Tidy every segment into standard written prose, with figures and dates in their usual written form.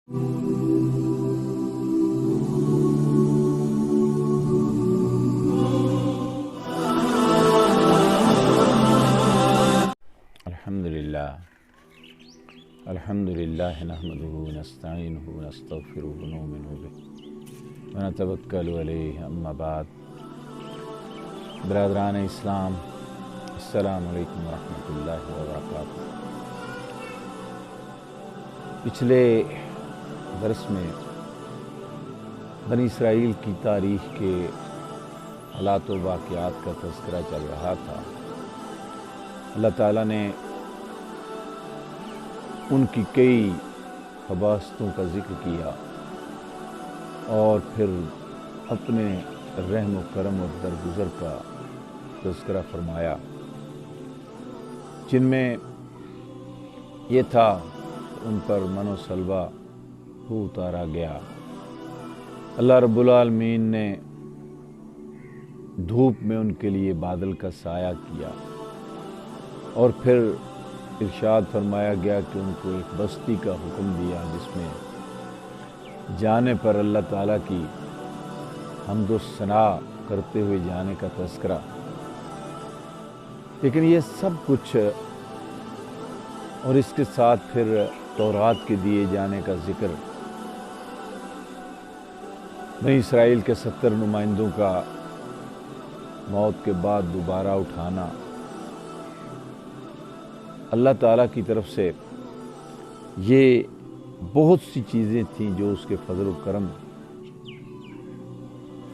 الحمدللہ نحمدہ ونستعینہ ونستغفرہ ونؤمن بہ ونتوکل علیہ اما بعد۔ برادران اسلام، السلام علیکم ورحمۃ اللہ وبرکاتہ۔ پچھلے درس میں بنی اسرائیل کی تاریخ کے حالات و واقعات کا تذکرہ چل رہا تھا۔ اللہ تعالیٰ نے ان کی کئی خباستوں کا ذکر کیا اور پھر اپنے رحم و کرم اور درگزر کا تذکرہ فرمایا، جن میں یہ تھا ان پر من و سلوہ ہو اتارا گیا۔ اللہ رب العالمین نے دھوپ میں ان کے لیے بادل کا سایہ کیا اور پھر ارشاد فرمایا گیا کہ ان کو ایک بستی کا حکم دیا جس میں جانے پر اللہ تعالیٰ کی حمد و ثنا کرتے ہوئے جانے کا تذکرہ۔ لیکن یہ سب کچھ اور اس کے ساتھ پھر تورات کے دیے جانے کا ذکر، بنی اسرائیل کے 70 نمائندوں کا موت کے بعد دوبارہ اٹھانا، اللہ تعالیٰ کی طرف سے یہ بہت سی چیزیں تھیں جو اس کے فضل و کرم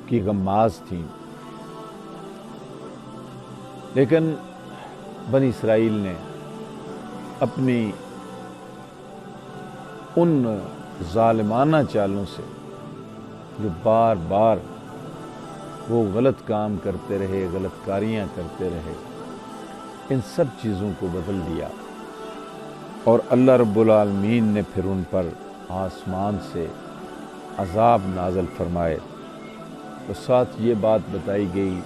کی غماز تھیں۔ لیکن بنی اسرائیل نے اپنی ان ظالمانہ چالوں سے، جو بار بار وہ غلط کام کرتے رہے، غلط کاریاں کرتے رہے، ان سب چیزوں کو بدل دیا اور اللہ رب العالمین نے پھر ان پر آسمان سے عذاب نازل فرمائے۔ اور ساتھ یہ بات بتائی گئی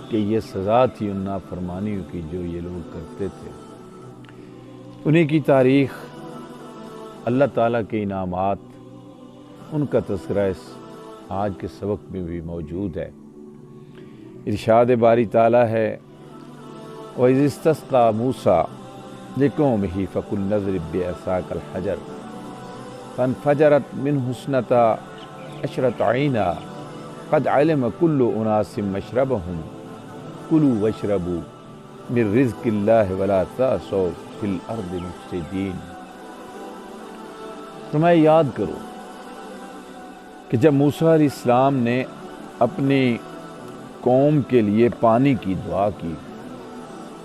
کہ یہ سزا تھی ان نافرمانیوں کی جو یہ لوگ کرتے تھے۔ انہیں کی تاریخ، اللہ تعالیٰ کے انعامات، ان کا تذکرہ اس آج کے سبق میں بھی موجود ہے۔ ارشاد باری تعالیٰ ہے، وَإِذِ اسْتَسْقَىٰ مُوسَىٰ لِقَوْمِهِ فَقُلْ اضْرِب بِّعَصَاكَ الْحَجَرَ فَانْفَجَرَتْ مِنْهُ اثْنَتَا عَشْرَةَ عَيْنًا قَدْ عَلِمَ كُلُّ أُنَاسٍ مَّشْرَبَهُمْ كُلُوا وَاشْرَبُوا مِن رِّزْقِ اللَّهِ وَلَا تَعْثَوْا فِي الْأَرْضِ مُفْسِدِينَ۔ تمہیں یاد کرو کہ جب موسیٰ علیہ السلام نے اپنی قوم کے لیے پانی کی دعا کی،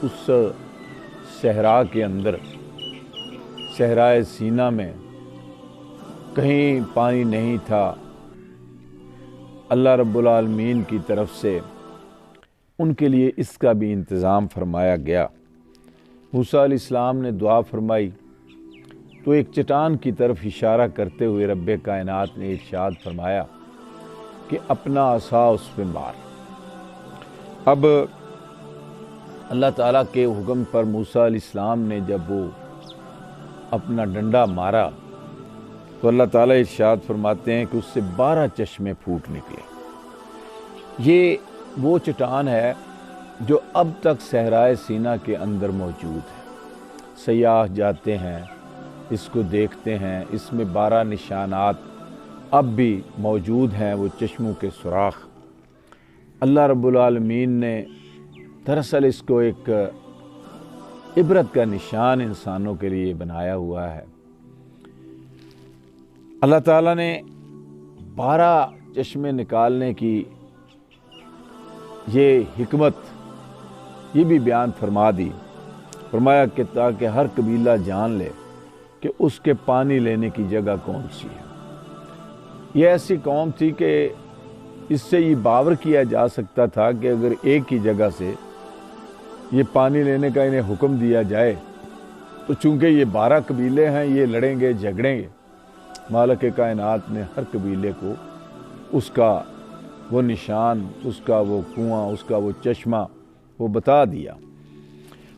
اس صحرا کے اندر، صحرائے سینا میں کہیں پانی نہیں تھا، اللہ رب العالمین کی طرف سے ان کے لیے اس کا بھی انتظام فرمایا گیا۔ موسیٰ علیہ السلام نے دعا فرمائی تو ایک چٹان کی طرف اشارہ کرتے ہوئے رب کائنات نے ارشاد فرمایا کہ اپنا عصا اس پہ مار۔ اب اللہ تعالیٰ کے حکم پر موسیٰ علیہ السلام نے جب وہ اپنا ڈنڈا مارا تو اللہ تعالیٰ ارشاد فرماتے ہیں کہ اس سے 12 چشمے پھوٹ نکلے۔ یہ وہ چٹان ہے جو اب تک صحرائے سینا کے اندر موجود ہے۔ سیاح جاتے ہیں، اس کو دیکھتے ہیں، اس میں 12 نشانات اب بھی موجود ہیں، وہ چشموں کے سوراخ۔ اللہ رب العالمین نے دراصل اس کو ایک عبرت کا نشان انسانوں کے لیے بنایا ہوا ہے۔ اللہ تعالیٰ نے 12 چشمے نکالنے کی یہ حکمت یہ بھی بیان فرما دی، فرمایا کہ تاکہ ہر قبیلہ جان لے کہ اس کے پانی لینے کی جگہ کون سی ہے۔ یہ ایسی قوم تھی کہ اس سے یہ باور کیا جا سکتا تھا کہ اگر ایک ہی جگہ سے یہ پانی لینے کا انہیں حکم دیا جائے تو چونکہ یہ 12 قبیلے ہیں، یہ لڑیں گے، جھگڑیں گے۔ مالک کائنات نے ہر قبیلے کو اس کا وہ نشان، اس کا وہ کنواں، اس کا وہ چشمہ وہ بتا دیا،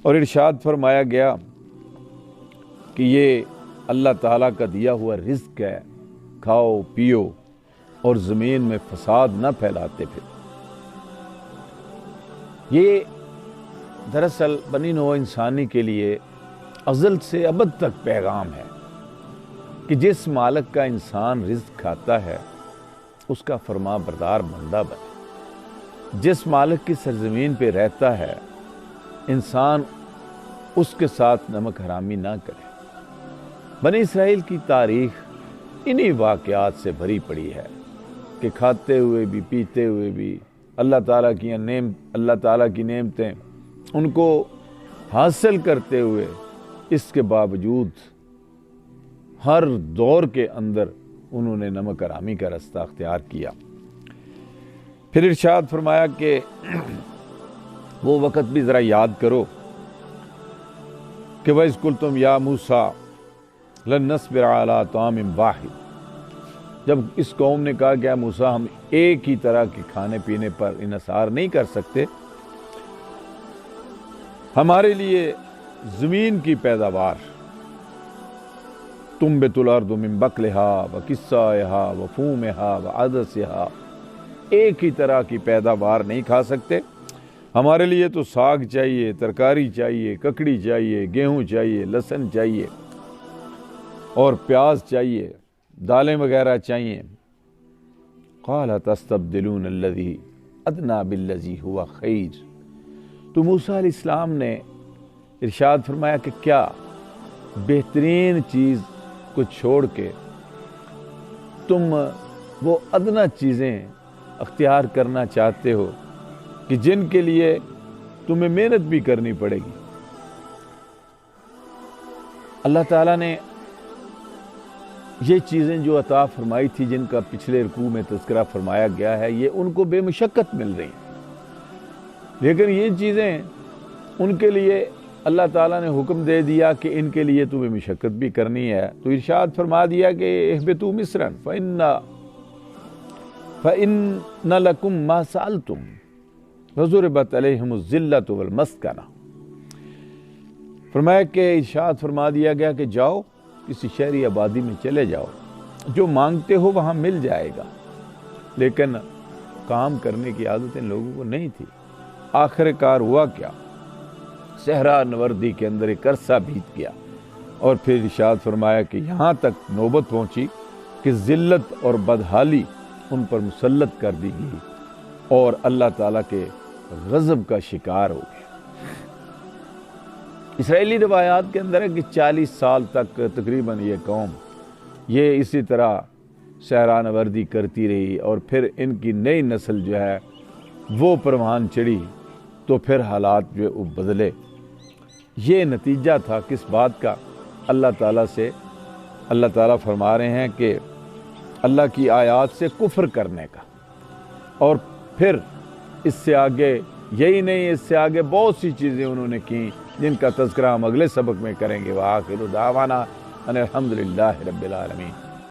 اور ارشاد فرمایا گیا کہ یہ اللہ تعالیٰ کا دیا ہوا رزق ہے، کھاؤ پیو اور زمین میں فساد نہ پھیلاتے پھر۔ یہ دراصل بنی نوع انسانی کے لیے ازل سے ابد تک پیغام ہے کہ جس مالک کا انسان رزق کھاتا ہے اس کا فرما بردار بندہ بنے، جس مالک کی سرزمین پہ رہتا ہے انسان اس کے ساتھ نمک حرامی نہ کرے۔ بنی اسرائیل کی تاریخ انہی واقعات سے بھری پڑی ہے کہ کھاتے ہوئے بھی پیتے ہوئے بھی اللہ تعالیٰ کی نعمتیں ان کو حاصل کرتے ہوئے اس کے باوجود ہر دور کے اندر انہوں نے نمک حرامی کا راستہ اختیار کیا۔ پھر ارشاد فرمایا کہ وہ وقت بھی ذرا یاد کرو کہ وَإِذْ قُلْتُمْ يَا مُوسَىٰ لَن نَّصْبِرَ عَلَىٰ طَعَامٍ وَاحِدٍ، جب اس قوم نے کہا کہ اے موسیٰ ہم ایک ہی طرح کے کھانے پینے پر انحصار نہیں کر سکتے، ہمارے لیے زمین کی پیداوار تنبت الارض من بقلها وقثائها وفومها وعدسها، ایک ہی طرح کی پیداوار نہیں کھا سکتے، ہمارے لیے تو ساگ چاہیے، ترکاری چاہیے، ککڑی چاہیے، گیہوں چاہیے، لہسن چاہیے اور پیاز چاہیے، دالیں وغیرہ چاہیے۔ قال تستبدلون الذی ادنی بالذی هو خیر، تو موسیٰ علیہ السلام نے ارشاد فرمایا کہ کیا بہترین چیز کو چھوڑ کے تم وہ ادنا چیزیں اختیار کرنا چاہتے ہو کہ جن کے لیے تمہیں محنت بھی کرنی پڑے گی۔ اللہ تعالیٰ نے یہ چیزیں جو عطا فرمائی تھی جن کا پچھلے رکوع میں تذکرہ فرمایا گیا ہے، یہ ان کو بے مشقت مل رہی ہیں، لیکن یہ چیزیں ان کے لیے اللہ تعالیٰ نے حکم دے دیا کہ ان کے لیے تمہیں مشقت بھی کرنی ہے، تو ارشاد فرما دیا کہ اہبطوا مصرا فإن لکم ما سألتم وضربت علیہم الذلۃ والمسکنہ، فرمایا کہ ارشاد فرما دیا گیا کہ جاؤ کسی شہری آبادی میں چلے جاؤ، جو مانگتے ہو وہاں مل جائے گا، لیکن کام کرنے کی عادت ان لوگوں کو نہیں تھی۔ آخر کار ہوا کیا، صحرا نوردی کے اندر ایک عرصہ بیت گیا اور پھر ارشاد فرمایا کہ یہاں تک نوبت پہنچی کہ ذلت اور بدحالی ان پر مسلط کر دی گئی اور اللہ تعالیٰ کے غضب کا شکار ہو گئے۔ اسرائیلی روایات کے اندر ہے کہ 40 سال تک تقریباً یہ قوم یہ اسی طرح صحرا نوردی کرتی رہی اور پھر ان کی نئی نسل جو ہے وہ پروان چڑھی تو پھر حالات جو وہ بدلے۔ یہ نتیجہ تھا کس بات کا؟ اللہ تعالیٰ سے اللہ تعالیٰ فرما رہے ہیں کہ اللہ کی آیات سے کفر کرنے کا، اور پھر اس سے آگے یہی نہیں، اس سے آگے بہت سی چیزیں انہوں نے کی جن کا تذکرہ ہم اگلے سبق میں کریں گے۔ وآخر دعوانا ان الحمد للہ رب العالمین۔